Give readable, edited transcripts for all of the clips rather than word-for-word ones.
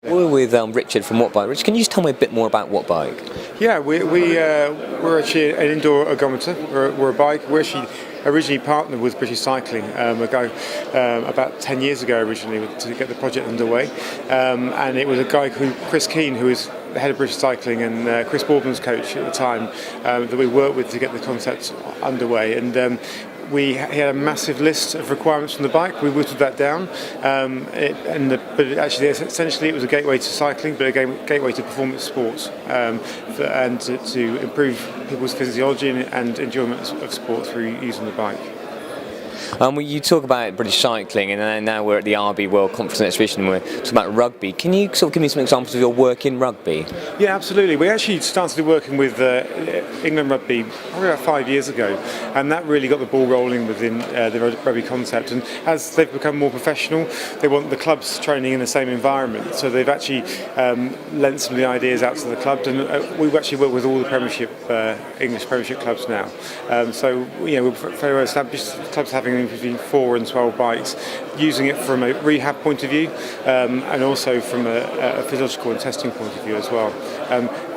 We're with Richard from Wattbike. Richard, can you just tell me a bit more about Wattbike? Yeah, we're actually an indoor ergometer. We're a bike. We actually originally partnered with British Cycling about 10 years ago originally to get the project underway. And it was a guy Chris Keane, who was the head of British Cycling, and Chris Boardman's coach at the time, that we worked with to get the concept underway. And he had a massive list of requirements from the bike. We whittled that down, but essentially it was a gateway to cycling, but a gateway to performance sports, and to improve people's physiology and enjoyment of sport through using the bike. You talk about British cycling, and now we're at the RB World Conference and Exhibition, and we're talking about rugby. Can you sort of give me some examples of your work in rugby? Yeah, absolutely. We actually started working with England Rugby probably about 5 years ago, and that really got the ball rolling within the rugby concept. And as they've become more professional, they want the clubs training in the same environment. So they've actually lent some of the ideas out to the clubs, and we've actually worked with all the Premiership, English Premiership clubs now. So we're very well established. Clubs having between 4 and 12 bikes, using it from a rehab point of view, and also from a physiological and testing point of view as well.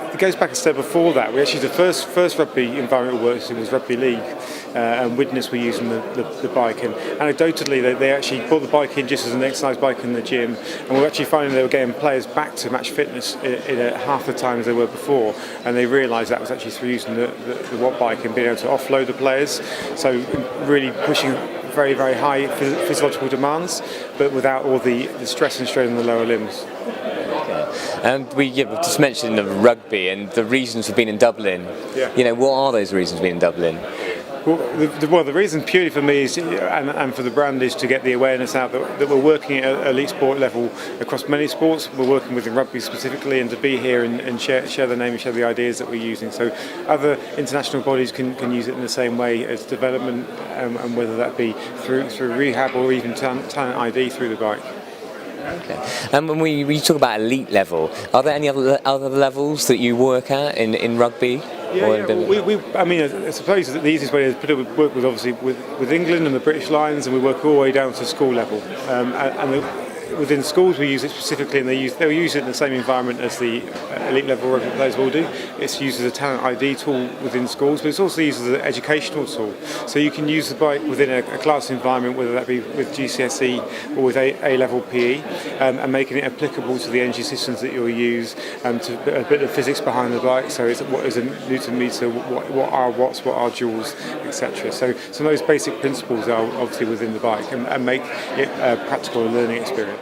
It goes back a step before that. We actually, the first rugby environment we worked in was Rugby League, and Widnes were using the bike. And anecdotally, they actually brought the bike in just as an exercise bike in the gym, and we're actually finding they were getting players back to match fitness in half the time as they were before. And they realised that was actually through using the Wattbike and being able to offload the players. So really pushing very, very high physiological demands, but without all the stress and strain on the lower limbs. And we just mentioned rugby and the reasons for being in Dublin. Yeah. What are those reasons for being in Dublin? Well, the reason purely for me is, and for the brand, is to get the awareness out that we're working at elite sport level across many sports. We're working within rugby specifically, and to be here and share the name and share the ideas that we're using. So other international bodies can use it in the same way as development, and whether that be through rehab or even talent ID through the bike. Okay. And when we talk about elite level, are there any other levels that you work at in rugby? I suppose that the easiest way is to work with, obviously, with England and the British Lions, and we work all the way down to school level. Within schools, we use it specifically, and they'll use it in the same environment as the elite level rugby players will do. It's used as a talent ID tool within schools, but it's also used as an educational tool. So you can use the bike within a class environment, whether that be with GCSE or with A-level PE, and making it applicable to the energy systems that you'll use, to a bit of physics behind the bike. So it's what is a Newton meter, what are watts, what are joules, etc. So some of those basic principles are obviously within the bike, and make it a practical learning experience.